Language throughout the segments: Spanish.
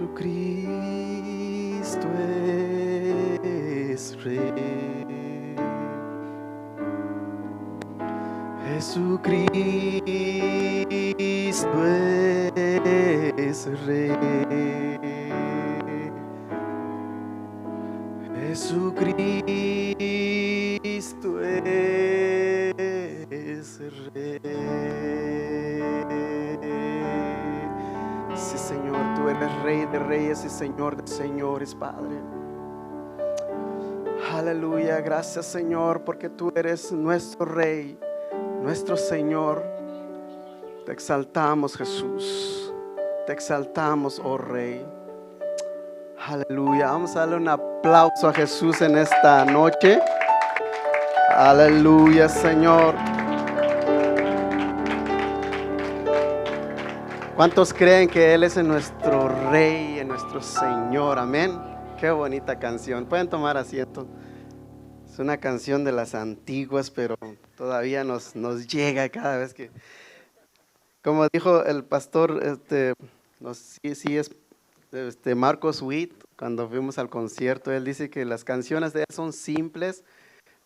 Jesucristo es Rey. Jesucristo es Rey. Jesucristo es Rey. Sí, Señor, tú eres Rey de reyes y Señor de señores, Padre. Aleluya, gracias, Señor, porque tú eres nuestro Rey, nuestro Señor. Te exaltamos, Jesús. Te exaltamos, oh Rey. Aleluya. Vamos a darle un aplauso a Jesús en esta noche. Aleluya, Señor. ¿Cuántos creen que Él es nuestro Rey, nuestro Señor? Amén. Qué bonita canción. Pueden tomar asiento. Es una canción de las antiguas, pero todavía nos llega cada vez que, como dijo el pastor, sí es Marcos Witt, cuando fuimos al concierto, él dice que las canciones de él son simples,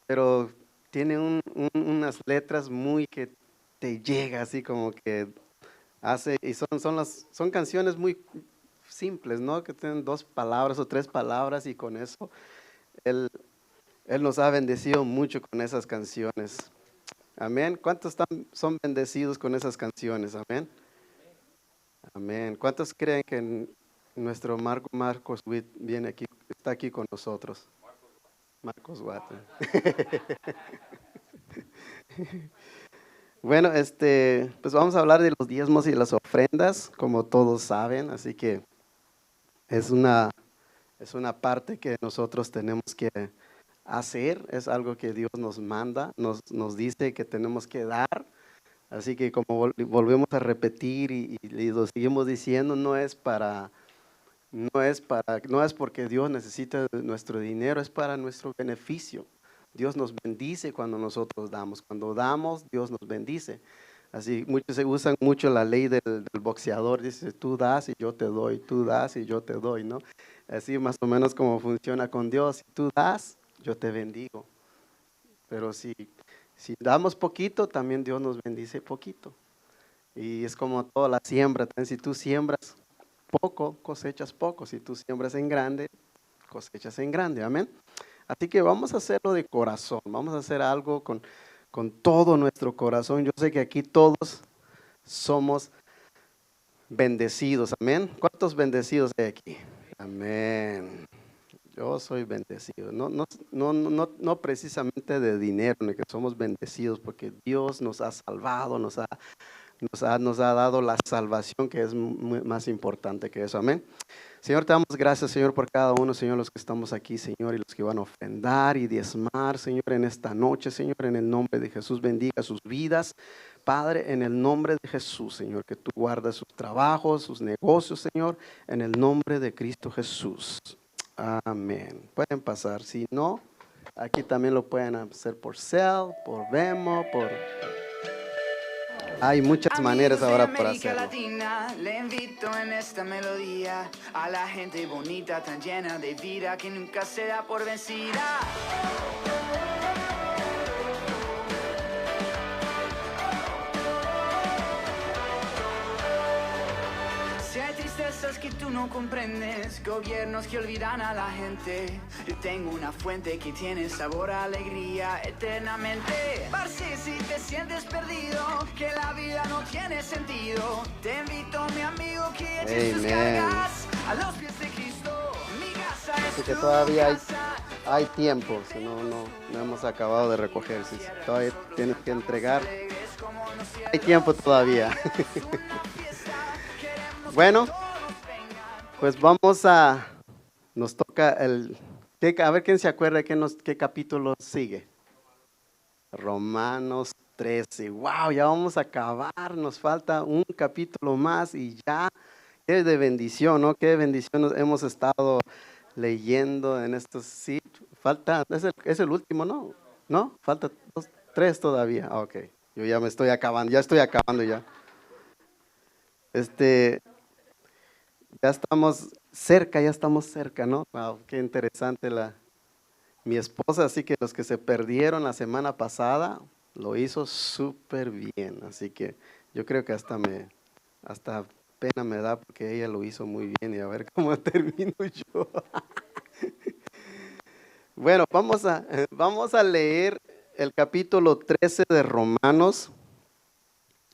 pero tienen unas letras muy que te llega, así como que hace, y son canciones muy simples, ¿no? Que tienen 2 palabras o 3 palabras, y con eso él nos ha bendecido mucho con esas canciones. Amén. ¿Cuántos son bendecidos con esas canciones? Amén. Amén. ¿Cuántos creen que nuestro Marcos Witt está aquí con nosotros? Marcos Watt. Bueno, pues vamos a hablar de los diezmos y las ofrendas, como todos saben, así que es una parte que nosotros tenemos que hacer, es algo que Dios nos manda, nos dice que tenemos que dar. Así que como volvemos a repetir y lo seguimos diciendo, no es porque Dios necesita nuestro dinero, es para nuestro beneficio. Dios nos bendice cuando nosotros damos. Cuando damos, Dios nos bendice. Así, muchos se usan mucho la ley del boxeador, dice, tú das y yo te doy, tú das y yo te doy, ¿no? Así más o menos como funciona con Dios. Si tú das, yo te bendigo. Pero si damos poquito, también Dios nos bendice poquito. Y es como toda la siembra, también si tú siembras poco, cosechas poco. Si tú siembras en grande, cosechas en grande. Amén. Así que vamos a hacerlo de corazón. Vamos a hacer algo con todo nuestro corazón. Yo sé que aquí todos somos bendecidos. Amén. ¿Cuántos bendecidos hay aquí? Amén. Yo soy bendecido. No precisamente de dinero, ni que somos bendecidos, porque Dios nos ha salvado, nos ha dado la salvación, que es más importante que eso. Amén. Señor, te damos gracias, Señor, por cada uno, Señor, los que estamos aquí, Señor, y los que van a ofrendar y diezmar, Señor, en esta noche, Señor, en el nombre de Jesús, bendiga sus vidas. Padre, en el nombre de Jesús, Señor, que tú guardas sus trabajos, sus negocios, Señor, en el nombre de Cristo Jesús. Amén. Pueden pasar, si no, aquí también lo pueden hacer por Zelle, por Venmo, hay muchas maneras ahora para hacerlo. Latina, le invito en esta melodía a la gente bonita, tan llena de vida, que nunca se da por vencida. Si hay tristezas que tú no comprendes, gobiernos que olvidan a la gente, yo tengo una fuente que tiene sabor a alegría eternamente. Parce, si te sientes perdido, que la vida no tiene sentido, te invito, mi amigo, que eches tus cargas a los pies de Cristo. Mi casa es así que todavía hay tiempo, si no hemos acabado de recoger. Si todavía tienes que entregar, hay tiempo todavía. Bueno, pues nos toca a ver quién se acuerda qué capítulo sigue. Romanos 13. Wow, ya vamos a acabar, nos falta un capítulo más y ya. Qué de bendición, ¿no? Qué bendición hemos estado leyendo en estos. Sí, es el último, ¿no? ¿No? Falta 3 todavía. Ok, yo ya estoy acabando ya. Ya estamos cerca, ya estamos cerca, ¿no? Wow, qué interesante mi esposa, así que los que se perdieron la semana pasada, lo hizo súper bien, así que yo creo que hasta pena me da porque ella lo hizo muy bien y a ver cómo termino yo. Bueno, vamos a leer el capítulo 13 de Romanos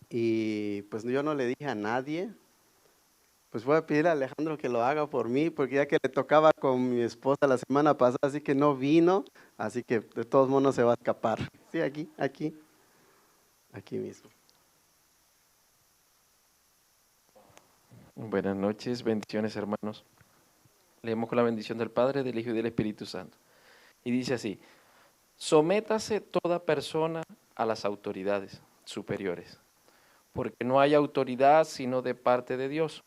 y pues yo no le dije a nadie, pues voy a pedir a Alejandro que lo haga por mí porque ya que le tocaba con mi esposa la semana pasada, así que no vino, así que de todos modos no se va a escapar. Sí, aquí mismo. Buenas noches, bendiciones hermanos. Leemos con la bendición del Padre, del Hijo y del Espíritu Santo. Y dice así: sométase toda persona a las autoridades superiores, porque no hay autoridad sino de parte de Dios,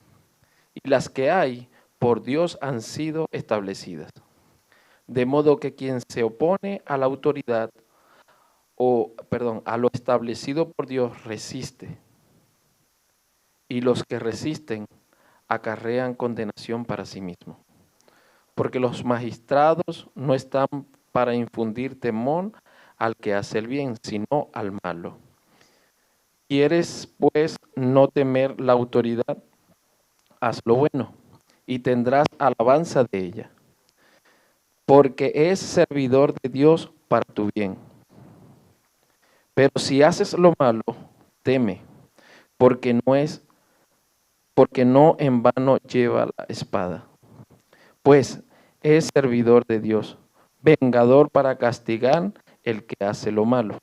y las que hay por Dios han sido establecidas. De modo que quien se opone a la autoridad, a lo establecido por Dios resiste, y los que resisten acarrean condenación para sí mismos. Porque los magistrados no están para infundir temor al que hace el bien, sino al malo. ¿Quieres, pues, no temer la autoridad? Haz lo bueno, y tendrás alabanza de ella, porque es servidor de Dios para tu bien. Pero si haces lo malo, teme, porque no en vano lleva la espada, pues es servidor de Dios, vengador para castigar el que hace lo malo.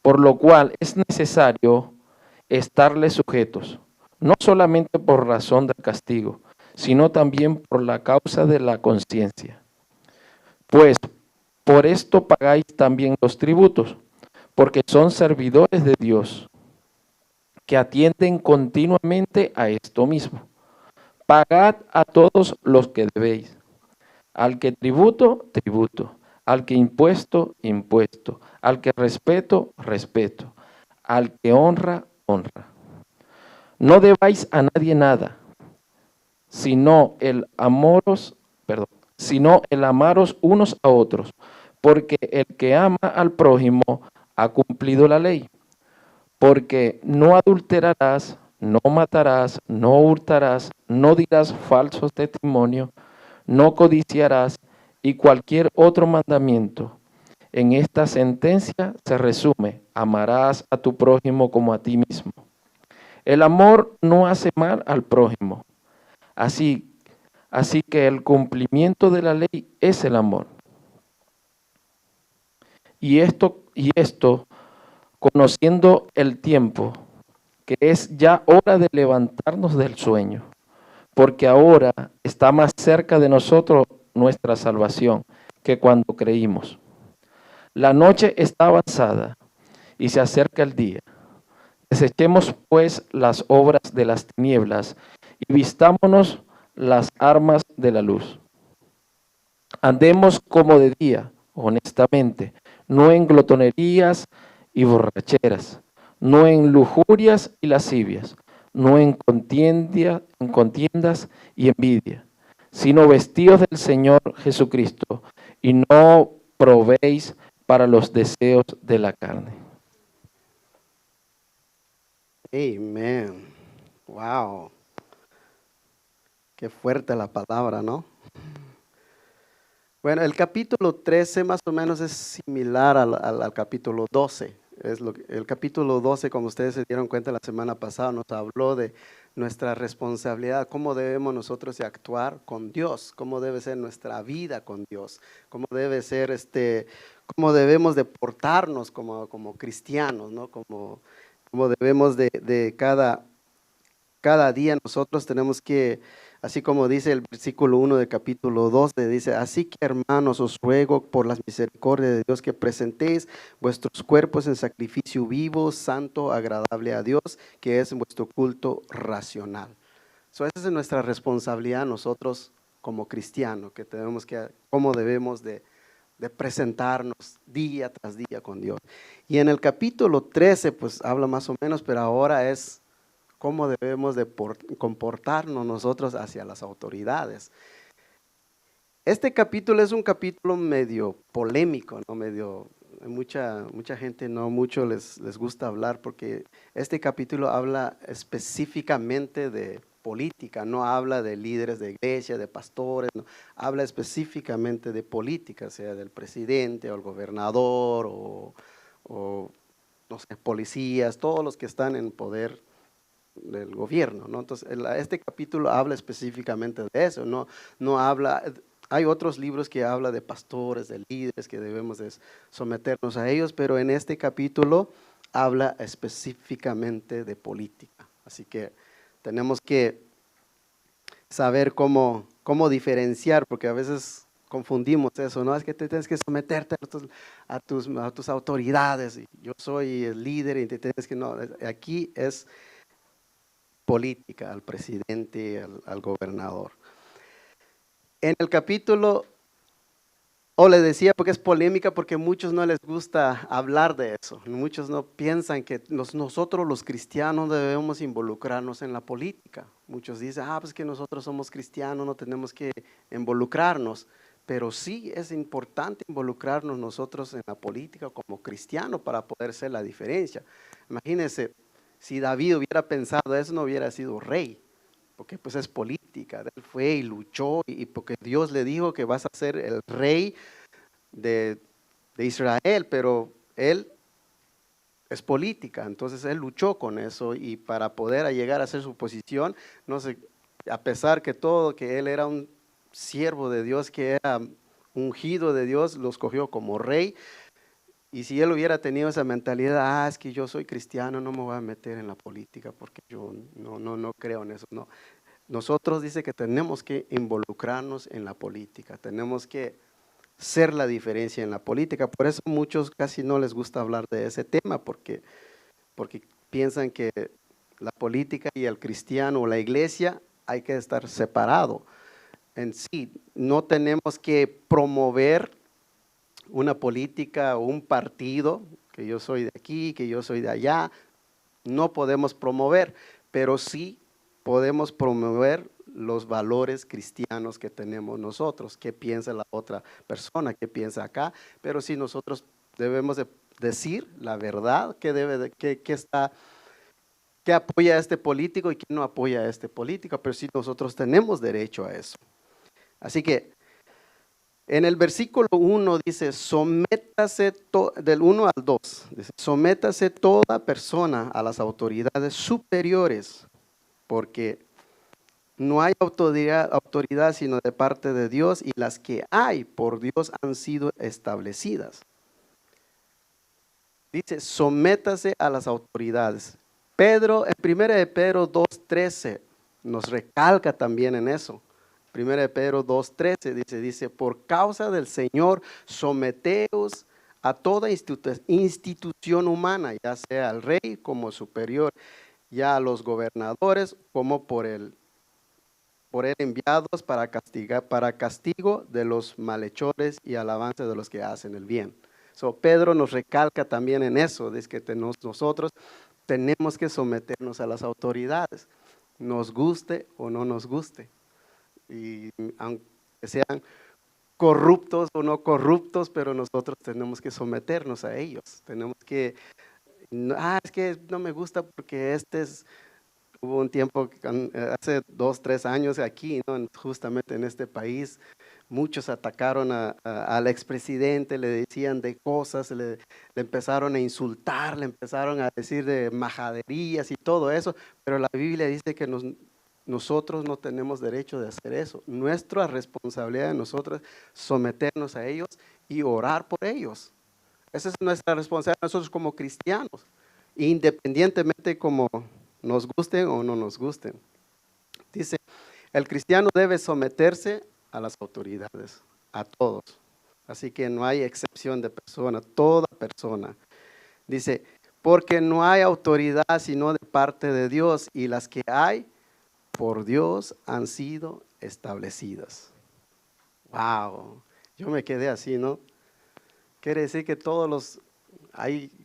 Por lo cual es necesario estarle sujetos, no solamente por razón del castigo, sino también por la causa de la conciencia. Pues por esto pagáis también los tributos, porque son servidores de Dios, que atienden continuamente a esto mismo. Pagad a todos los que debéis. Al que tributo, tributo. Al que impuesto, impuesto. Al que respeto, respeto. Al que honra, honra. No debáis a nadie nada, sino el amaros unos a otros, porque el que ama al prójimo ha cumplido la ley. Porque no adulterarás, no matarás, no hurtarás, no dirás falsos testimonios, no codiciarás y cualquier otro mandamiento. En esta sentencia se resume: amarás a tu prójimo como a ti mismo. El amor no hace mal al prójimo. Así que el cumplimiento de la ley es el amor. Y esto, conociendo el tiempo, que es ya hora de levantarnos del sueño, porque ahora está más cerca de nosotros nuestra salvación que cuando creímos. La noche está avanzada y se acerca el día. Desechemos pues las obras de las tinieblas y vistámonos las armas de la luz. Andemos como de día, honestamente, no en glotonerías y borracheras, no en lujurias y lascivias, no en contiendas y envidia, sino vestidos del Señor Jesucristo, y no probéis para los deseos de la carne. Amén. Wow. Qué fuerte la palabra, ¿no? Bueno, el capítulo 13 más o menos es similar al capítulo 12. El capítulo 12, como ustedes se dieron cuenta la semana pasada, nos habló de nuestra responsabilidad, cómo debemos nosotros de actuar con Dios, cómo debe ser nuestra vida con Dios, cómo debe ser cómo debemos de portarnos como cristianos, ¿no? Cómo debemos de cada día nosotros tenemos que, así como dice el versículo 1 del capítulo 2, dice: así que hermanos, os ruego por las misericordias de Dios que presentéis vuestros cuerpos en sacrificio vivo, santo, agradable a Dios, que es vuestro culto racional. Esa es nuestra responsabilidad nosotros como cristianos, que tenemos que, cómo debemos de presentarnos día tras día con Dios. Y en el capítulo 13, pues habla más o menos, pero ahora es cómo debemos de comportarnos nosotros hacia las autoridades. Este capítulo es un capítulo medio polémico, ¿no? Mucha gente no mucho les gusta hablar porque este capítulo habla específicamente de política, no habla de líderes de iglesia, de pastores, no, habla específicamente de política, sea del presidente o el gobernador o no sé, policías, todos los que están en poder del gobierno, ¿no? Entonces, este capítulo habla específicamente de eso, no habla. Hay otros libros que hablan de pastores, de líderes, que debemos de someternos a ellos, pero en este capítulo habla específicamente de política. Así que tenemos que saber cómo diferenciar, porque a veces confundimos eso, ¿no? Es que te tienes que someterte a tus autoridades. Y yo soy el líder y te tienes que, no, aquí es política, al presidente, al gobernador. En el capítulo, le decía porque es polémica, porque a muchos no les gusta hablar de eso. Muchos no piensan que nosotros los cristianos debemos involucrarnos en la política. Muchos dicen, pues que nosotros somos cristianos, no tenemos que involucrarnos. Pero sí es importante involucrarnos nosotros en la política como cristianos para poder hacer la diferencia. Imagínense, si David hubiera pensado eso, no hubiera sido rey. Porque pues es política, él fue y luchó y porque Dios le dijo que vas a ser el rey de Israel, pero él es política, entonces él luchó con eso y para poder llegar a hacer su posición, no sé, a pesar que él era un siervo de Dios, que era ungido de Dios, lo escogió como rey. Y si él hubiera tenido esa mentalidad, es que yo soy cristiano, no me voy a meter en la política porque yo no creo en eso. No. Nosotros dice que tenemos que involucrarnos en la política, tenemos que ser la diferencia en la política. Por eso muchos casi no les gusta hablar de ese tema porque piensan que la política y el cristiano o la iglesia hay que estar separado. En sí, no tenemos que promover una política o un partido, que yo soy de aquí, que yo soy de allá, no podemos promover, pero sí podemos promover los valores cristianos que tenemos nosotros, qué piensa la otra persona, qué piensa acá, pero sí nosotros debemos de decir la verdad, qué apoya a este político y qué no apoya a este político, pero sí nosotros tenemos derecho a eso. Así que en el versículo 1 dice, sométase, del 1 al 2, dice, sométase toda persona a las autoridades superiores, porque no hay autoridad sino de parte de Dios, y las que hay por Dios han sido establecidas. Dice, sométase a las autoridades. Pedro, en 1 de Pedro 2:13, nos recalca también en eso. 1 de Pedro 2:13 dice, por causa del Señor, someteos a toda institución humana, ya sea al rey como superior, ya a los gobernadores como por él enviados para castigo de los malhechores y alabanza de los que hacen el bien. Pedro nos recalca también en eso, dice que nosotros tenemos que someternos a las autoridades, nos guste o no nos guste. Y aunque sean corruptos o no corruptos, pero nosotros tenemos que someternos a ellos. Tenemos que, es que no me gusta porque hubo un tiempo, hace 2, 3 años aquí, ¿no? Justamente en este país, muchos atacaron al expresidente, le decían de cosas, le empezaron a insultar, le empezaron a decir de majaderías y todo eso, pero la Biblia dice que nosotros no tenemos derecho de hacer eso. Nuestra responsabilidad de nosotros es someternos a ellos y orar por ellos. Esa es nuestra responsabilidad nosotros como cristianos, independientemente como nos gusten o no nos gusten. Dice, el cristiano debe someterse a las autoridades, a todos. Así que no hay excepción de persona, toda persona. Dice, porque no hay autoridad sino de parte de Dios, y las que hay por Dios han sido establecidas. Wow, yo me quedé así, ¿no? Quiere decir que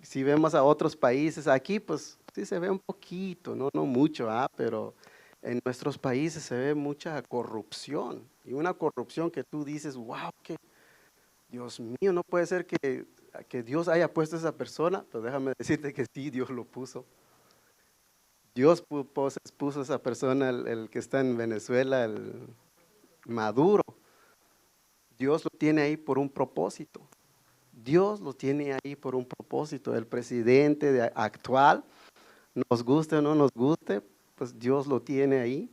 si vemos a otros países, aquí pues sí se ve un poquito, no mucho, pero en nuestros países se ve mucha corrupción. Y una corrupción que tú dices, wow, que Dios mío, no puede ser que Dios haya puesto a esa persona. Pero déjame decirte que sí, Dios lo puso. Dios puso a esa persona, el que está en Venezuela, el Maduro. Dios lo tiene ahí por un propósito. Dios lo tiene ahí por un propósito. El presidente actual, nos guste o no nos guste, pues Dios lo tiene ahí.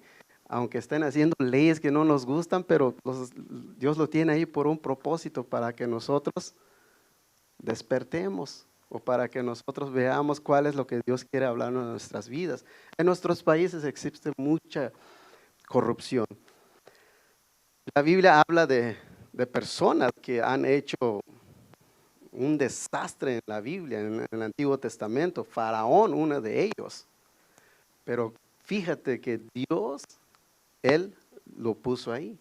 Aunque estén haciendo leyes que no nos gustan, pero Dios lo tiene ahí por un propósito, para que nosotros despertemos o para que nosotros veamos cuál es lo que Dios quiere hablar en nuestras vidas. En nuestros países existe mucha corrupción. La Biblia habla de personas que han hecho un desastre en la Biblia, en el Antiguo Testamento. Faraón, uno de ellos. Pero fíjate que Dios, Él lo puso ahí.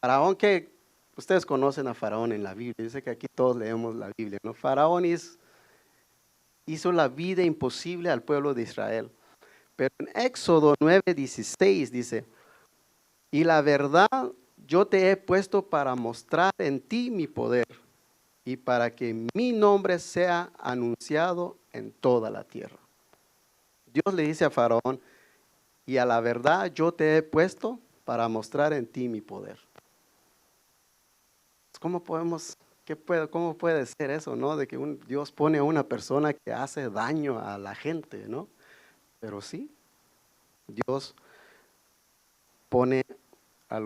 Faraón, que ustedes conocen a Faraón en la Biblia. Yo sé que aquí todos leemos la Biblia, ¿no? Faraón hizo la vida imposible al pueblo de Israel. Pero en Éxodo 9:16 dice, y la verdad yo te he puesto para mostrar en ti mi poder y para que mi nombre sea anunciado en toda la tierra. Dios le dice a Faraón, y a la verdad yo te he puesto para mostrar en ti mi poder. ¿Cómo puede ser eso, no? De que Dios pone a una persona que hace daño a la gente, ¿no? Pero sí, Dios pone a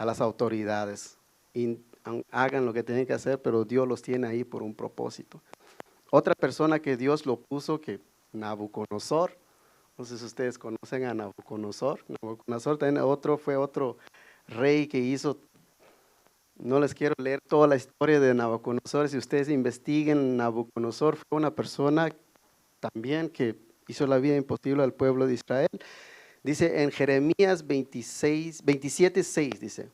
las autoridades y hagan lo que tienen que hacer, pero Dios los tiene ahí por un propósito. Otra persona que Dios lo puso, que Nabucodonosor, no sé si ustedes conocen a Nabucodonosor. Nabucodonosor también fue otro rey que hizo. No les quiero leer toda la historia de Nabucodonosor. Si ustedes investiguen, Nabucodonosor fue una persona también que hizo la vida imposible al pueblo de Israel. Dice en Jeremías 27:6, dice,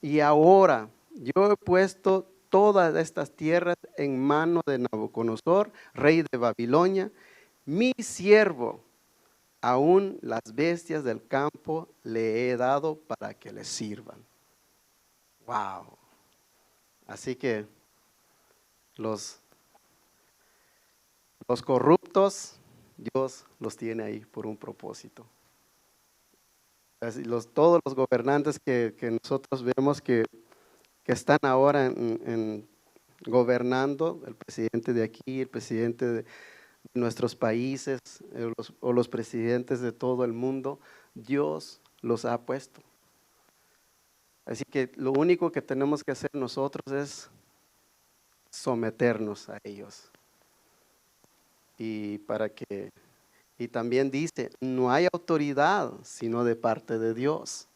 y ahora yo he puesto todas estas tierras en mano de Nabucodonosor, rey de Babilonia, mi siervo, aún las bestias del campo le he dado para que le sirvan. Wow. Así que los corruptos, Dios los tiene ahí por un propósito. Así, todos los gobernantes que nosotros vemos que están ahora gobernando, el presidente de aquí, el presidente de nuestros países, o los presidentes de todo el mundo, Dios los ha puesto. Así que lo único que tenemos que hacer nosotros es someternos a ellos. Y también dice, no hay autoridad sino de parte de Dios.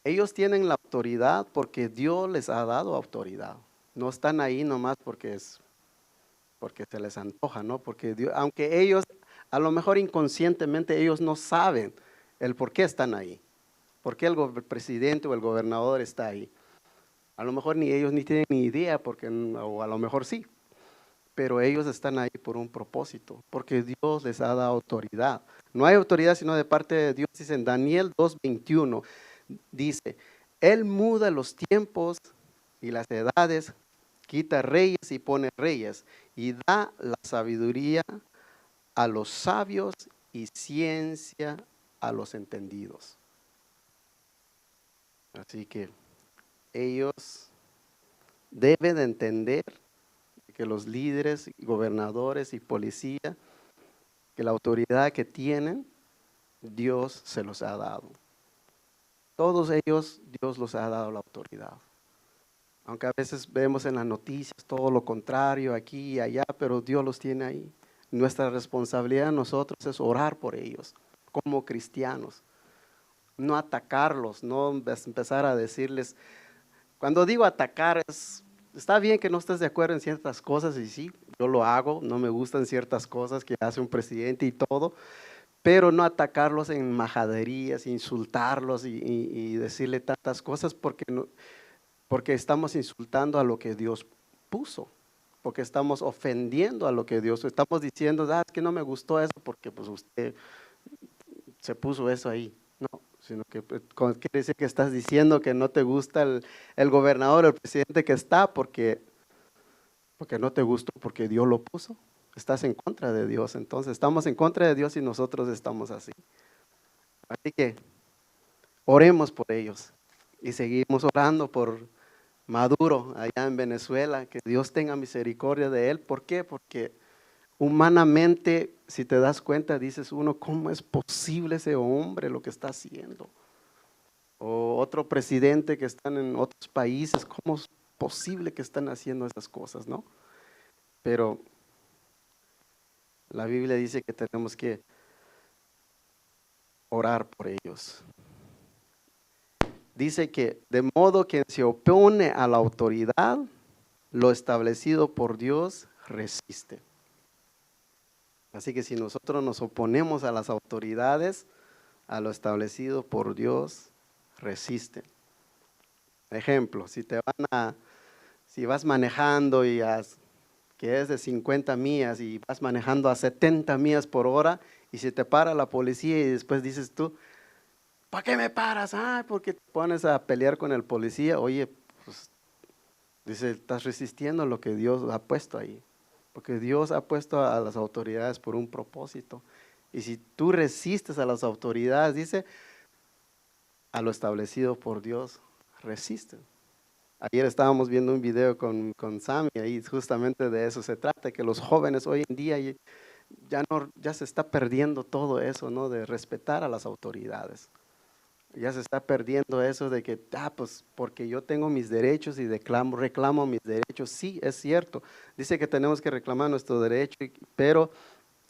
Ellos tienen la autoridad porque Dios les ha dado autoridad. No están ahí nomás porque se les antoja, ¿no? Porque Dios, aunque ellos, a lo mejor inconscientemente, ellos no saben el por qué están ahí. ¿Por qué el presidente o el gobernador está ahí? A lo mejor ni ellos ni tienen ni idea, o a lo mejor sí. Pero ellos están ahí por un propósito, porque Dios les ha dado autoridad. No hay autoridad sino de parte de Dios. Dice en Daniel 2:21, dice, Él muda los tiempos y las edades, quita reyes y pone reyes, y da la sabiduría a los sabios y ciencia a los entendidos. Así que ellos deben de entender que los líderes, gobernadores y policía, que la autoridad que tienen, Dios se los ha dado. Todos ellos, Dios los ha dado la autoridad. Aunque a veces vemos en las noticias todo lo contrario, aquí y allá, pero Dios los tiene ahí. Nuestra responsabilidad de nosotros es orar por ellos, como cristianos. No atacarlos, no empezar a decirles. Cuando digo atacar, está bien que no estés de acuerdo en ciertas cosas, y sí, yo lo hago, no me gustan ciertas cosas que hace un presidente y todo, pero no atacarlos en majaderías, insultarlos y decirle tantas cosas porque estamos insultando a lo que Dios puso. porque estamos ofendiendo a lo que Dios, estamos diciendo, es que no me gustó eso porque pues usted se puso eso ahí. No, sino que quiere decir que estás diciendo que no te gusta el gobernador, el presidente que está porque no te gustó, porque Dios lo puso. Estás en contra de Dios, entonces estamos en contra de Dios y nosotros estamos así. Así que oremos por ellos y seguimos orando por Maduro allá en Venezuela, que Dios tenga misericordia de él. ¿Por qué? Porque humanamente, si te das cuenta, dices uno, ¿cómo es posible ese hombre lo que está haciendo? O otro presidente que están en otros países, ¿cómo es posible que están haciendo esas cosas, no? Pero la Biblia dice que tenemos que orar por ellos. Dice que de modo que se opone a la autoridad, lo establecido por Dios resiste. Así que si nosotros nos oponemos a las autoridades, a lo establecido por Dios, resisten. Ejemplo, si vas manejando que es de 50 millas y vas manejando a 70 millas por hora y si te para la policía y después dices tú, ¿para qué me paras? Porque te pones a pelear con el policía. Oye, pues, dice, estás resistiendo lo que Dios ha puesto ahí. Porque Dios ha puesto a las autoridades por un propósito. Y si tú resistes a las autoridades, dice, a lo establecido por Dios, resisten. Ayer estábamos viendo un video con Sammy y justamente de eso se trata, que los jóvenes hoy en día ya se está perdiendo todo eso, ¿no? De respetar a las autoridades. Ya se está perdiendo eso de que, pues porque yo tengo mis derechos y reclamo mis derechos. Sí, es cierto. Dice que tenemos que reclamar nuestro derecho, pero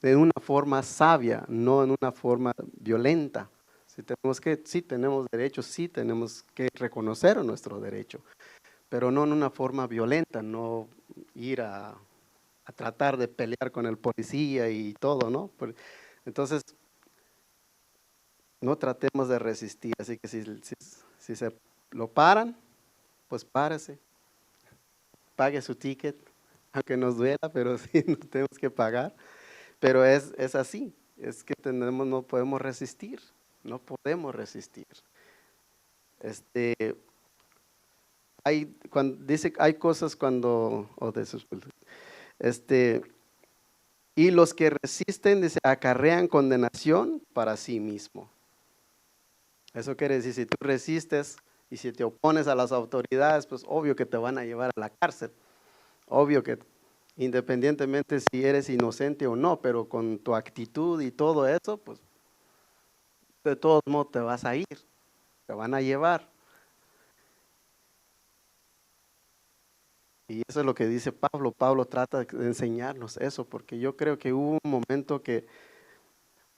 de una forma sabia, no en una forma violenta. Sí tenemos derechos, sí tenemos que reconocer nuestro derecho, pero no en una forma violenta, no ir a tratar de pelear con el policía y todo, ¿no? Entonces, no tratemos de resistir, así que si se lo paran, pues párese, pague su ticket, aunque nos duela, pero sí nos tenemos que pagar. Pero es así, es que no podemos resistir, no podemos resistir. Dice, hay cosas y los que resisten, dice, acarrean condenación para sí mismo. Eso quiere decir, si tú resistes y si te opones a las autoridades, pues obvio que te van a llevar a la cárcel. Obvio que independientemente si eres inocente o no, pero con tu actitud y todo eso, pues de todos modos te vas a ir, te van a llevar. Y eso es lo que dice Pablo. Pablo trata de enseñarnos eso, porque yo creo que hubo un momento que,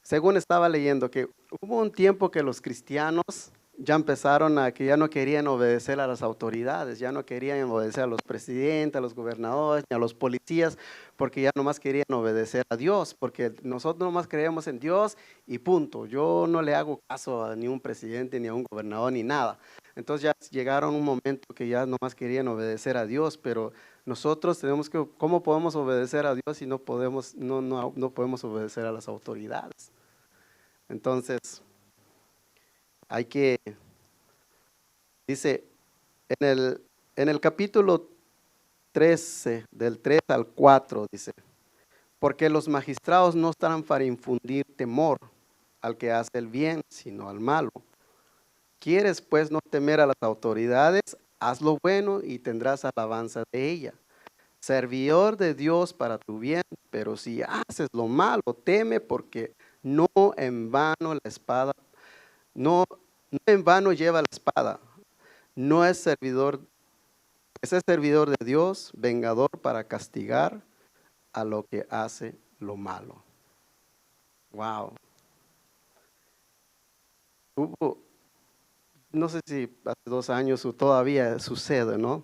según estaba leyendo, que hubo un tiempo que los cristianos ya empezaron que ya no querían obedecer a las autoridades, ya no querían obedecer a los presidentes, a los gobernadores, ni a los policías, porque ya nomás querían obedecer a Dios, porque nosotros nomás creemos en Dios y punto. Yo no le hago caso a ni un presidente, ni a un gobernador, ni nada. Entonces ya llegaron un momento que ya nomás querían obedecer a Dios, pero nosotros tenemos que, ¿cómo podemos obedecer a Dios si no podemos obedecer a las autoridades? Entonces, dice, en el capítulo 13, del 3 al 4, dice, porque los magistrados no estarán para infundir temor al que hace el bien, sino al malo. ¿Quieres pues no temer a las autoridades? Haz lo bueno y tendrás alabanza de ella. Servidor de Dios para tu bien, pero si haces lo malo, teme porque no en vano la espada, no en vano lleva la espada, no es servidor de Dios, vengador para castigar a lo que hace lo malo. Wow. No sé si hace 2 años o todavía sucede, ¿no?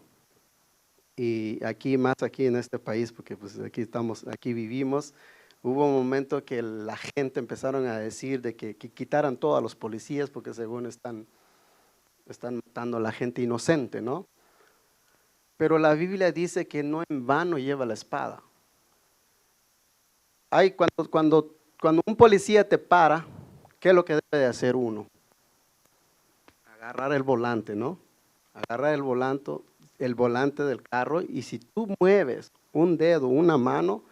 Y aquí en este país, porque pues aquí vivimos, hubo un momento que la gente empezaron a decir de que quitaran todos a los policías porque según están matando a la gente inocente, ¿no? Pero la Biblia dice que no en vano lleva la espada. Cuando un policía te para, ¿qué es lo que debe de hacer uno? Agarrar el volante, ¿no? Agarrar el volante del carro, y si tú mueves un dedo, una mano,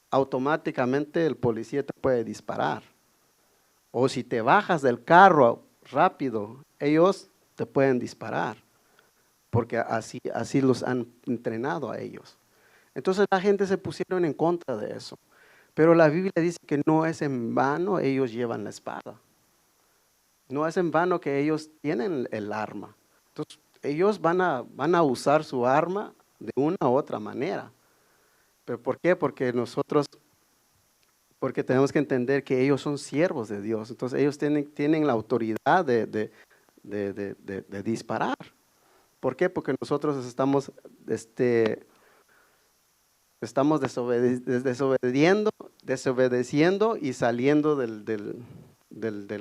automáticamente el policía te puede disparar. O si te bajas del carro rápido, ellos te pueden disparar, porque así los han entrenado a ellos. Entonces la gente se pusieron en contra de eso. Pero la Biblia dice que no es en vano ellos llevan la espada. No es en vano que ellos tienen el arma. Entonces ellos van a usar su arma de una u otra manera. ¿Pero por qué? Porque tenemos que entender que ellos son siervos de Dios. Entonces ellos tienen la autoridad de disparar. ¿Por qué? Porque nosotros estamos desobedeciendo y saliendo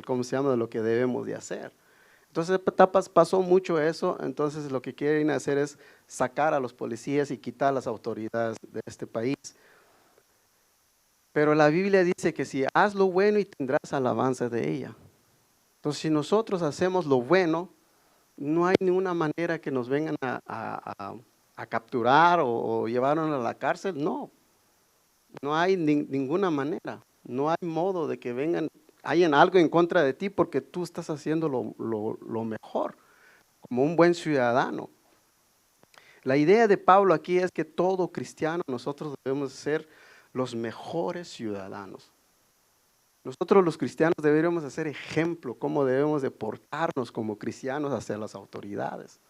¿cómo se llama?, de lo que debemos de hacer. Entonces pasó mucho eso. Entonces lo que quieren hacer es sacar a los policías y quitar las autoridades de este país. Pero la Biblia dice que si haz lo bueno y tendrás alabanza de ella. Entonces si nosotros hacemos lo bueno, no hay ninguna manera que nos vengan a capturar o llevarnos a la cárcel. No hay ninguna manera. No hay modo de que hayan algo en contra de ti, porque tú estás haciendo lo mejor, como un buen ciudadano. La idea de Pablo aquí es que todo cristiano, nosotros debemos ser los mejores ciudadanos. Nosotros los cristianos deberíamos hacer ejemplo, cómo debemos de portarnos como cristianos hacia las autoridades.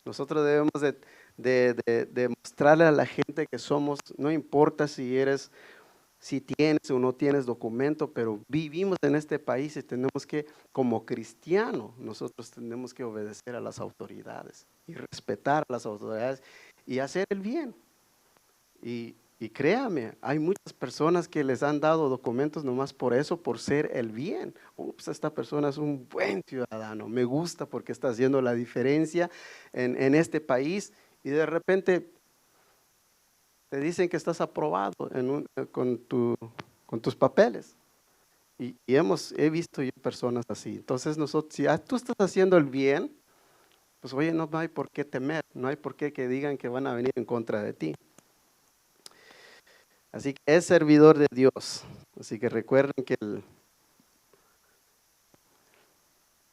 Nosotros debemos de mostrarle a la gente que somos, no importa si tienes o no tienes documento, pero vivimos en este país y tenemos que, como cristianos, nosotros tenemos que obedecer a las autoridades y respetar a las autoridades y hacer el bien. Y créame, hay muchas personas que les han dado documentos nomás por eso, por ser el bien. Pues esta persona es un buen ciudadano, me gusta porque está haciendo la diferencia en este país, y de repente te dicen que estás aprobado con tus papeles. Y he visto yo personas así. Entonces nosotros, si tú estás haciendo el bien, pues oye, no hay por qué temer, no hay por qué que digan que van a venir en contra de ti. Así que es servidor de Dios. Así que recuerden que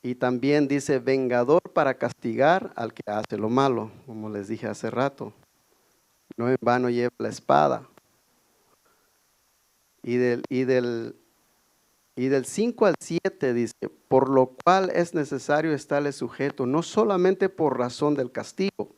y también dice vengador para castigar al que hace lo malo, como les dije hace rato. No en vano lleva la espada. Y del 5 al 7 dice, por lo cual es necesario estarle sujeto, no solamente por razón del castigo,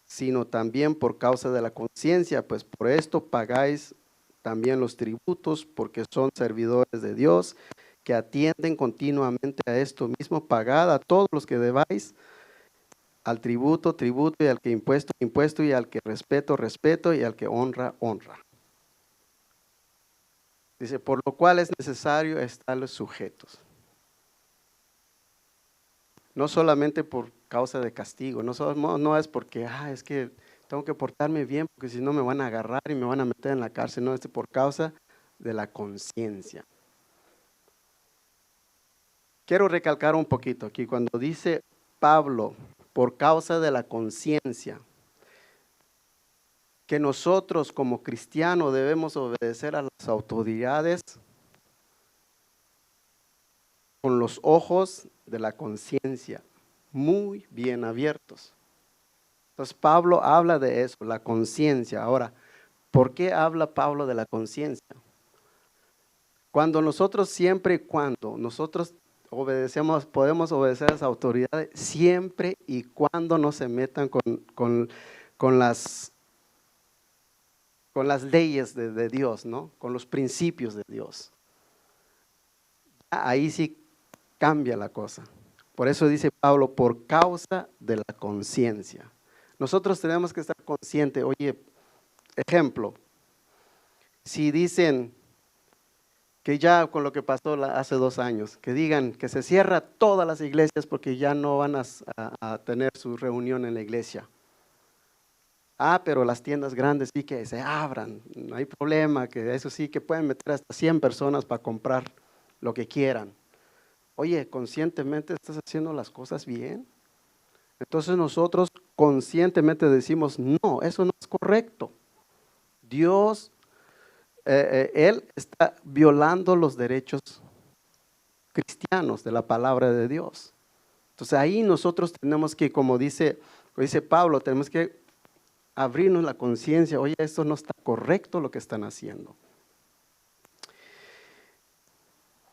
sino también por causa de la conciencia, pues por esto pagáis también los tributos, porque son servidores de Dios, que atienden continuamente a esto mismo. Pagad a todos los que debáis, al tributo, tributo, y al que impuesto, impuesto, y al que respeto, respeto, y al que honra, honra. Dice, por lo cual es necesario estarles sujetos. No solamente por causa de castigo, no es porque, es que tengo que portarme bien, porque si no me van a agarrar y me van a meter en la cárcel. No, es por causa de la conciencia. Quiero recalcar un poquito aquí, cuando dice Pablo, por causa de la conciencia, que nosotros como cristianos debemos obedecer a las autoridades con los ojos de la conciencia muy bien abiertos. Entonces Pablo habla de eso, la conciencia. Ahora, ¿por qué habla Pablo de la conciencia? Cuando nosotros podemos obedecer a las autoridades siempre y cuando no se metan con las leyes de Dios, ¿no? Con los principios de Dios. Ahí sí cambia la cosa. Por eso dice Pablo, por causa de la conciencia. Nosotros tenemos que estar conscientes. Oye, ejemplo, si dicen, que ya con lo que pasó hace 2 años, que digan que se cierra todas las iglesias porque ya no van a tener su reunión en la iglesia. Pero las tiendas grandes sí que se abran, no hay problema, que eso sí que pueden meter hasta 100 personas para comprar lo que quieran. Oye, ¿conscientemente estás haciendo las cosas bien? Entonces nosotros conscientemente decimos, no, eso no es correcto. Dios, Él está violando los derechos cristianos de la palabra de Dios. Entonces ahí nosotros tenemos que, como dice Pablo, tenemos que abrirnos la conciencia, oye, esto no está correcto lo que están haciendo.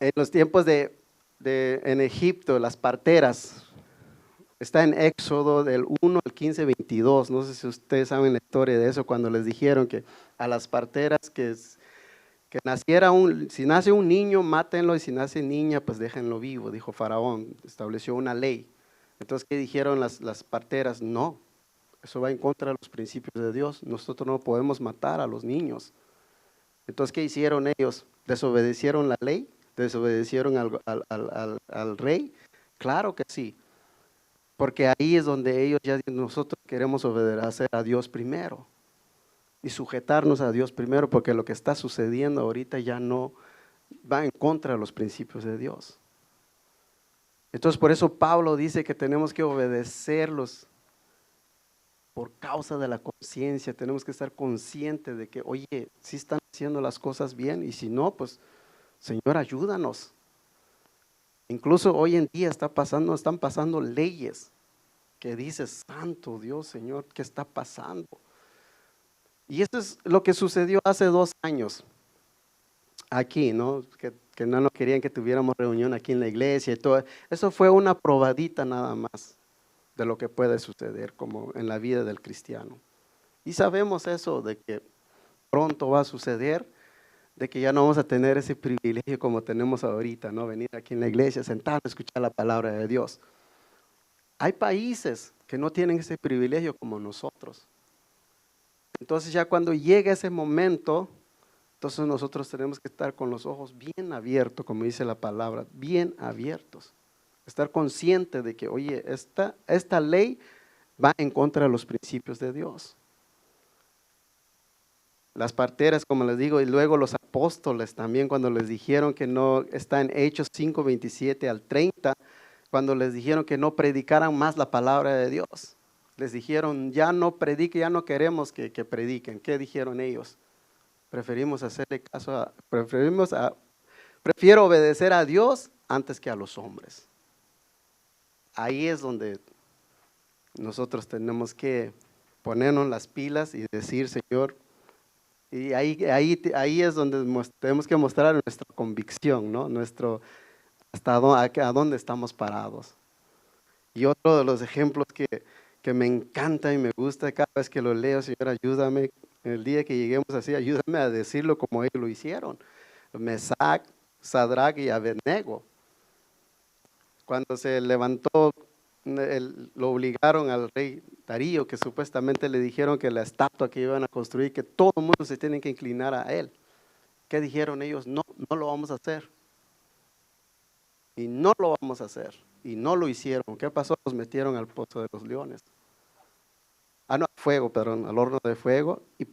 En los tiempos en Egipto, las parteras, está en Éxodo del 1 al 15, 22, no sé si ustedes saben la historia de eso, cuando les dijeron que a las parteras que naciera si nace un niño, mátenlo, y si nace niña, pues déjenlo vivo, dijo Faraón, estableció una ley. Entonces, ¿qué dijeron las parteras? No, eso va en contra de los principios de Dios, nosotros no podemos matar a los niños. Entonces, ¿qué hicieron ellos? ¿Desobedecieron la ley? ¿Desobedecieron al rey? Claro que sí, porque ahí es donde nosotros queremos obedecer a Dios primero y sujetarnos a Dios primero, porque lo que está sucediendo ahorita ya no va en contra de los principios de Dios. Entonces, por eso Pablo dice que tenemos que obedecerlos por causa de la conciencia. Tenemos que estar conscientes de que, oye, si están haciendo las cosas bien, y si no, pues, Señor, ayúdanos. Incluso hoy en día están pasando leyes que dices, santo Dios, Señor, ¿qué está pasando? Y esto es lo que sucedió hace 2 años aquí, ¿no? Que no querían que tuviéramos reunión aquí en la iglesia y todo. Eso fue una probadita nada más de lo que puede suceder como en la vida del cristiano. Y sabemos eso de que pronto va a suceder, de que ya no vamos a tener ese privilegio como tenemos ahorita, ¿no? Venir aquí en la iglesia, sentarnos a escuchar la palabra de Dios. Hay países que no tienen ese privilegio como nosotros. Entonces ya cuando llega ese momento, entonces nosotros tenemos que estar con los ojos bien abiertos, como dice la palabra, bien abiertos. Estar consciente de que, oye, esta ley va en contra de los principios de Dios. Las parteras, como les digo, y luego los apóstoles también, cuando les dijeron que no, está en Hechos 5, 27 al 30, cuando les dijeron que no predicaran más la palabra de Dios. Les dijeron, ya no prediquen, ya no queremos que prediquen. ¿Qué dijeron ellos? Preferimos hacerle caso prefiero obedecer a Dios antes que a los hombres. Ahí es donde nosotros tenemos que ponernos las pilas y decir, Señor, y ahí es donde tenemos que mostrar nuestra convicción, ¿no? A dónde estamos parados. Y otro de los ejemplos que me encanta y me gusta cada vez que lo leo, Señor, ayúdame, el día que lleguemos así, ayúdame a decirlo como ellos lo hicieron. Mesac, Sadrach y Abednego. Cuando se levantó, lo obligaron al rey Darío, que supuestamente le dijeron que la estatua que iban a construir, que todo el mundo se tiene que inclinar a él. ¿Qué dijeron ellos? No, no lo vamos a hacer. Y no lo vamos a hacer. Y no lo hicieron. ¿Qué pasó? Los metieron al pozo de los leones. No, fuego, perdón, al horno de fuego. Y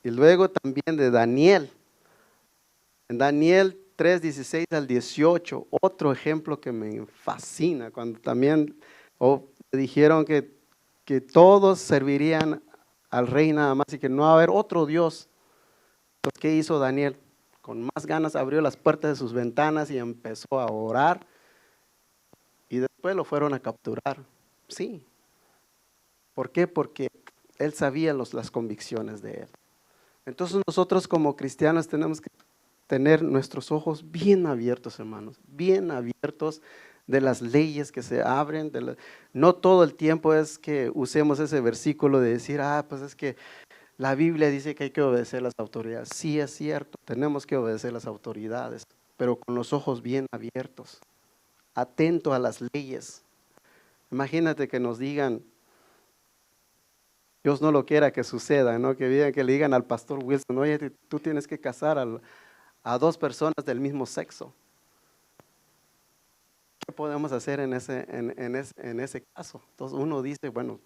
luego también de Daniel. En Daniel 3, 16 al 18, otro ejemplo que me fascina, cuando también dijeron que todos servirían al rey nada más y que no va a haber otro Dios. Entonces, ¿qué hizo Daniel? Con más ganas abrió las puertas de sus ventanas y empezó a orar, y después lo fueron a capturar. Sí. ¿Por qué? Porque él sabía las convicciones de él. Entonces nosotros como cristianos tenemos que tener nuestros ojos bien abiertos, hermanos, bien abiertos de las leyes que se abren. No todo el tiempo es que usemos ese versículo de decir, pues es que la Biblia dice que hay que obedecer las autoridades. Sí, es cierto, tenemos que obedecer las autoridades, pero con los ojos bien abiertos, atento a las leyes. Imagínate que nos digan, Dios no lo quiera que suceda, ¿no? Que le digan al pastor Wilson, oye, tú tienes que casar a dos personas del mismo sexo. ¿Qué podemos hacer en ese caso? Entonces uno dice, bueno,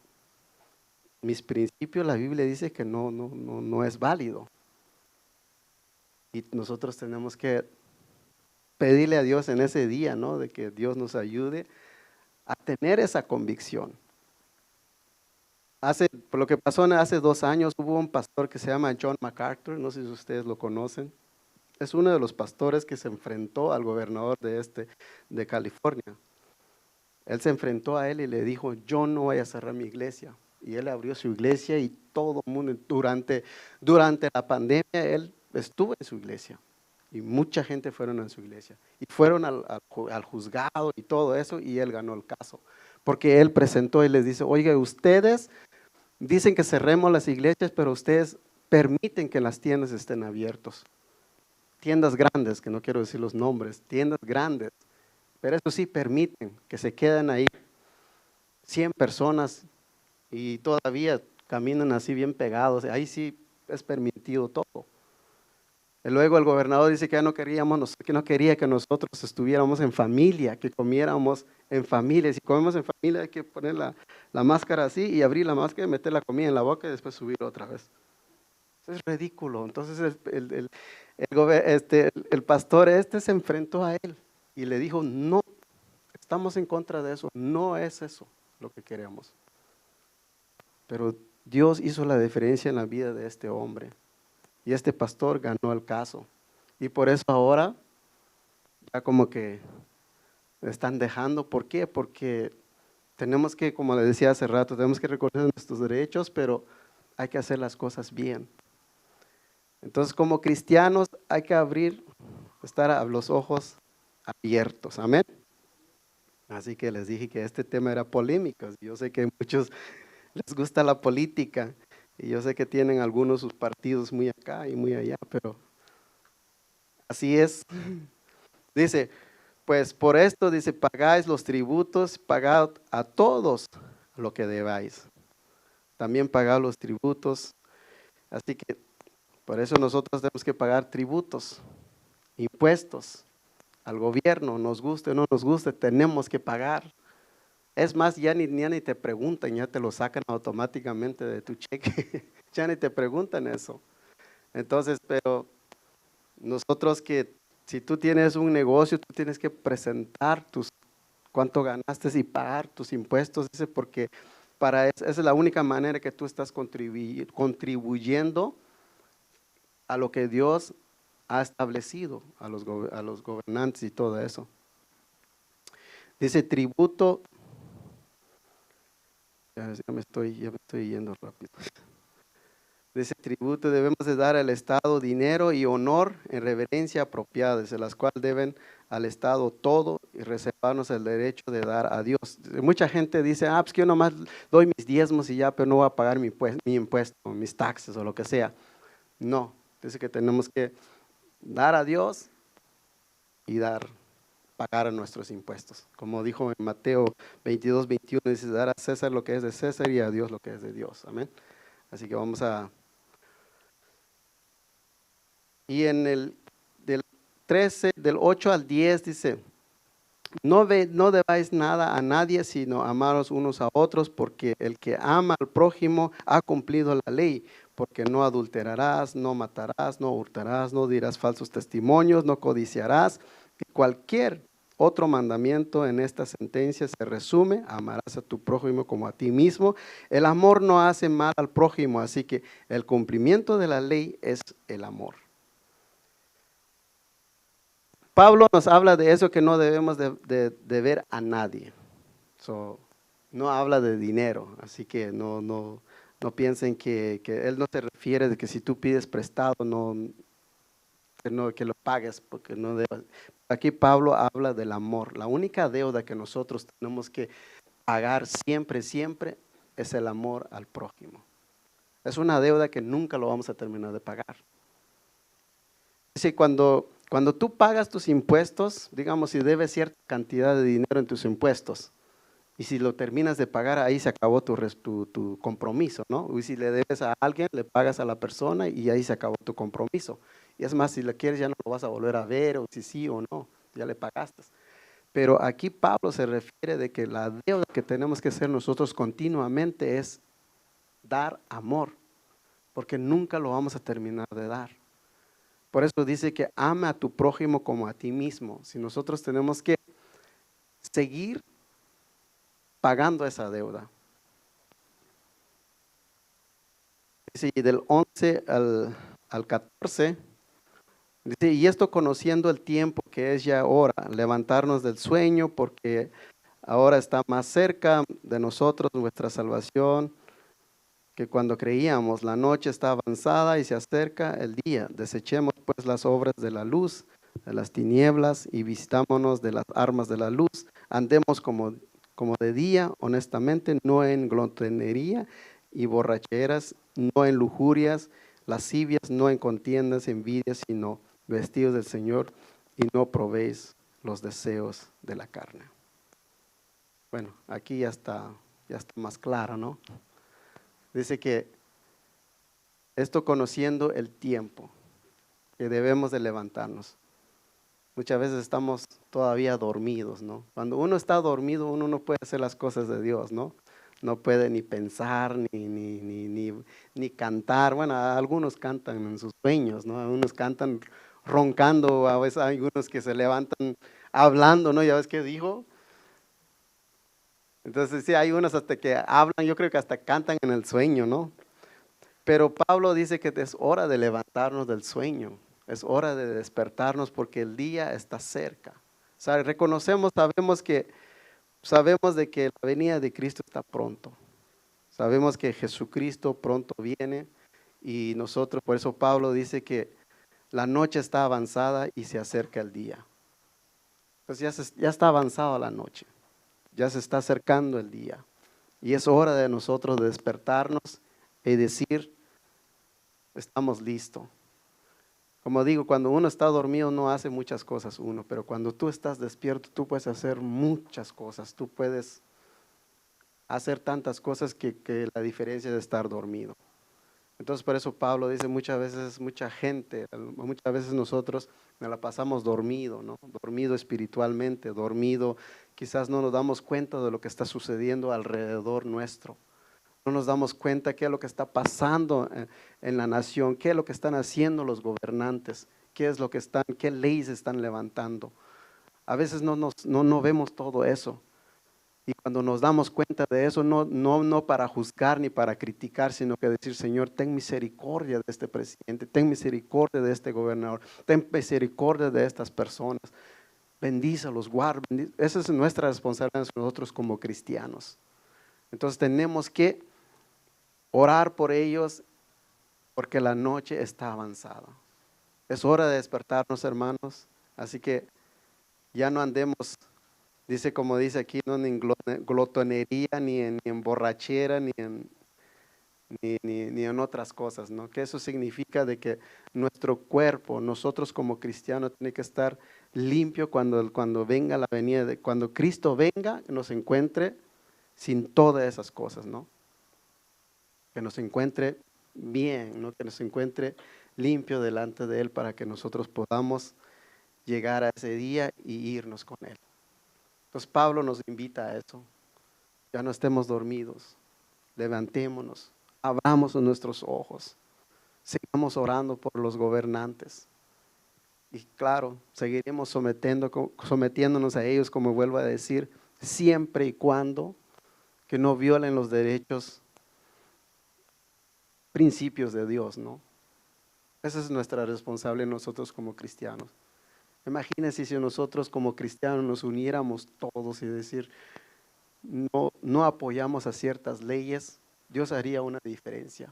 mis principios, la Biblia dice que no es válido. Y nosotros tenemos que pedirle a Dios en ese día, ¿no? De que Dios nos ayude a tener esa convicción. Por lo que pasó hace 2 años, hubo un pastor que se llama John MacArthur, no sé si ustedes lo conocen. Es uno de los pastores que se enfrentó al gobernador de California. Él se enfrentó a él y le dijo, yo no voy a cerrar mi iglesia. Y él abrió su iglesia y todo el mundo, durante la pandemia, él estuvo en su iglesia. Y mucha gente fueron a su iglesia. Y fueron al juzgado y todo eso, y él ganó el caso. Porque él presentó y les dice, oiga, ustedes dicen que cerremos las iglesias, pero ustedes permiten que las tiendas estén abiertas. Tiendas grandes, que no quiero decir los nombres, tiendas grandes. Pero eso sí, permiten que se queden ahí 100 personas y todavía caminan así bien pegados. Ahí sí es permitido todo. Y luego el gobernador dice que que no quería que nosotros estuviéramos en familia, que comiéramos en familia. Si comemos en familia hay que poner la máscara así y abrir la máscara y meter la comida en la boca y después subirla otra vez. Eso es ridículo. Entonces el pastor se enfrentó a él y le dijo, no, estamos en contra de eso, no es eso lo que queremos. Pero Dios hizo la diferencia en la vida de este hombre. Y este pastor ganó el caso. Y por eso ahora ya como que están dejando. ¿Por qué? Porque tenemos que, como le decía hace rato, tenemos que reconocer nuestros derechos, pero hay que hacer las cosas bien. Entonces, como cristianos hay que estar a los ojos abiertos. Amén. Así que les dije que este tema era polémico. Yo sé que a muchos les gusta la política. Y yo sé que tienen algunos sus partidos muy acá y muy allá, pero así es. Dice, pues por esto, dice, pagáis los tributos, pagad a todos lo que debáis. También pagad los tributos. Así que por eso nosotros tenemos que pagar tributos, impuestos al gobierno, nos guste o no nos guste, tenemos que pagar. Es más, ya ni te preguntan, ya te lo sacan automáticamente de tu cheque. Ya ni te preguntan eso. Entonces, pero nosotros si tú tienes un negocio, tú tienes que presentar cuánto ganaste y pagar tus impuestos, dice, porque esa es la única manera que tú estás contribuyendo a lo que Dios ha establecido, a los gobernantes y todo eso. Dice tributo. Ya me estoy yendo rápido. Dice tributo, debemos de dar al Estado dinero y honor en reverencia apropiada, desde las cuales deben al Estado todo y reservarnos el derecho de dar a Dios. Mucha gente dice, pues que yo nomás doy mis diezmos y ya, pero no voy a pagar mi impuesto, mis taxes o lo que sea. No, dice que tenemos que dar a Dios y pagar a nuestros impuestos. Como dijo en Mateo 22, 21, dice, dar a César lo que es de César y a Dios lo que es de Dios. Amén. Así que vamos a... Y del 8 al 10 dice, no debáis nada a nadie, sino amaros unos a otros, porque el que ama al prójimo ha cumplido la ley, porque no adulterarás, no matarás, no hurtarás, no dirás falsos testimonios, no codiciarás. Cualquier otro mandamiento en esta sentencia se resume, amarás a tu prójimo como a ti mismo. El amor no hace mal al prójimo, así que el cumplimiento de la ley es el amor. Pablo nos habla de eso, que no debemos de deber a nadie. No habla de dinero, así que no piensen que él no se refiere de que si tú pides prestado, que lo pagues, porque no debes. Aquí Pablo habla del amor. La única deuda que nosotros tenemos que pagar siempre es el amor al prójimo. Es una deuda que nunca lo vamos a terminar de pagar. Dice, cuando tú pagas tus impuestos, digamos, si debes cierta cantidad de dinero en tus impuestos, Y si lo terminas de pagar, ahí se acabó tu compromiso, ¿no? Y si le debes a alguien, le pagas a la persona y ahí se acabó tu compromiso. Y es más, si le quieres ya no lo vas a volver a ver, o si sí o no, ya le pagaste. Pero aquí Pablo se refiere de que la deuda que tenemos que hacer nosotros continuamente es dar amor, porque nunca lo vamos a terminar de dar. Por eso dice que ama a tu prójimo como a ti mismo. Si nosotros tenemos que seguir pagando esa deuda. Dice, y del 11 al 14, dice, y esto conociendo el tiempo que es ya hora, levantarnos del sueño, porque ahora está más cerca de nosotros nuestra salvación, que cuando creíamos. La noche está avanzada y se acerca el día. Desechemos pues las obras de la luz, de las tinieblas, y vistámonos de las armas de la luz. Andemos como de día, honestamente, no en glotonería y borracheras, no en lujurias, lascivias, no en contiendas, envidias, sino vestidos del Señor, y no probéis los deseos de la carne. Bueno, aquí ya está más claro, ¿no? Dice que esto conociendo el tiempo, que debemos de levantarnos. Muchas veces estamos todavía dormidos, ¿no? Cuando uno está dormido, uno no puede hacer las cosas de Dios, ¿no? No puede ni pensar, ni cantar. Bueno, algunos cantan en sus sueños, ¿no? Algunos cantan roncando, a veces hay algunos que se levantan hablando, ¿no? ¿Ya ves qué dijo? Entonces sí, hay unos hasta que hablan, yo creo que hasta cantan en el sueño, ¿no? Pero Pablo dice que es hora de levantarnos del sueño, es hora de despertarnos porque el día está cerca. O sea, sabemos de que la venida de Cristo está pronto. Sabemos que Jesucristo pronto viene y nosotros, por eso Pablo dice que la noche está avanzada y se acerca el día. Entonces ya está avanzada la noche, ya se está acercando el día. Y es hora de nosotros de despertarnos y decir, estamos listos. Como digo, cuando uno está dormido no hace muchas cosas uno, pero cuando tú estás despierto, tú puedes hacer muchas cosas. Tú puedes hacer tantas cosas que la diferencia de estar dormido. Entonces, por eso Pablo dice muchas veces nosotros nos la pasamos dormido, ¿no? Dormido espiritualmente, dormido, quizás no nos damos cuenta de lo que está sucediendo alrededor nuestro. No nos damos cuenta qué es lo que está pasando en la nación, qué es lo que están haciendo los gobernantes, qué leyes están levantando. A veces no vemos todo eso. Y cuando nos damos cuenta de eso, no para juzgar ni para criticar, sino que decir, Señor, ten misericordia de este presidente, ten misericordia de este gobernador, ten misericordia de estas personas. Bendícelos, guarda. Esa es nuestra responsabilidad nosotros como cristianos. Entonces tenemos que orar por ellos porque la noche está avanzada. Es hora de despertarnos, hermanos. Así que ya no andemos, dice como dice aquí, no en glotonería, ni en borrachera, ni en otras cosas, ¿no? Que eso significa de que nuestro cuerpo, nosotros como cristianos, tiene que estar limpio cuando venga la venida, cuando Cristo venga, nos encuentre sin todas esas cosas, ¿no? Que nos encuentre bien, ¿no? Que nos encuentre limpio delante de Él para que nosotros podamos llegar a ese día y irnos con Él. Entonces Pablo nos invita a eso. Ya no estemos dormidos, levantémonos, abramos nuestros ojos, sigamos orando por los gobernantes. Y claro, seguiremos sometiéndonos a ellos, como vuelvo a decir, siempre y cuando que no violen los derechos, principios de Dios, ¿no? Esa es nuestra responsabilidad nosotros como cristianos. Imagínense si nosotros como cristianos nos uniéramos todos y decir, no apoyamos a ciertas leyes, Dios haría una diferencia.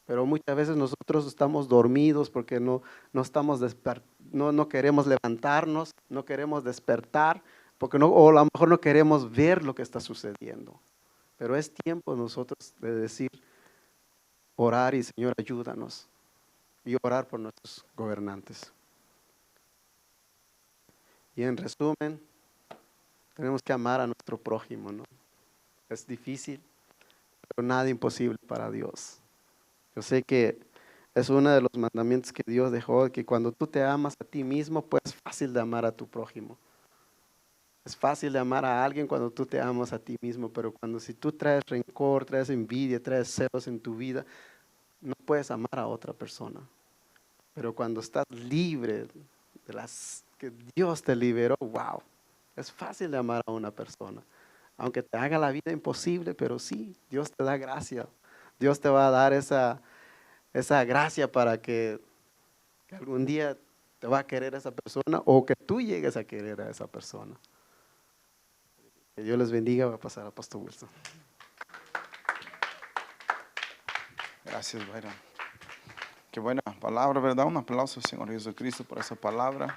Pero muchas veces nosotros estamos dormidos porque no queremos levantarnos, no queremos despertar, o a lo mejor no queremos ver lo que está sucediendo. Pero es tiempo nosotros de decir, orar y Señor, ayúdanos, y orar por nuestros gobernantes. Y en resumen, tenemos que amar a nuestro prójimo, ¿no? es difícil, pero nada imposible para Dios. Yo sé que es uno de los mandamientos que Dios dejó, que cuando tú te amas a ti mismo, pues es fácil de amar a tu prójimo. Es fácil de amar a alguien cuando tú te amas a ti mismo, pero si tú traes rencor, traes envidia, traes celos en tu vida, no puedes amar a otra persona. Pero cuando estás libre de las que Dios te liberó, wow, es fácil de amar a una persona. Aunque te haga la vida imposible, pero sí, Dios te da gracia. Dios te va a dar esa gracia para que algún día te va a querer esa persona o que tú llegues a querer a esa persona. Que Dios les bendiga. Va a pasar a Pastor Wilson. Gracias, Byron. Qué buena palabra, ¿verdad? Un aplauso, Señor Jesucristo, por esa palabra.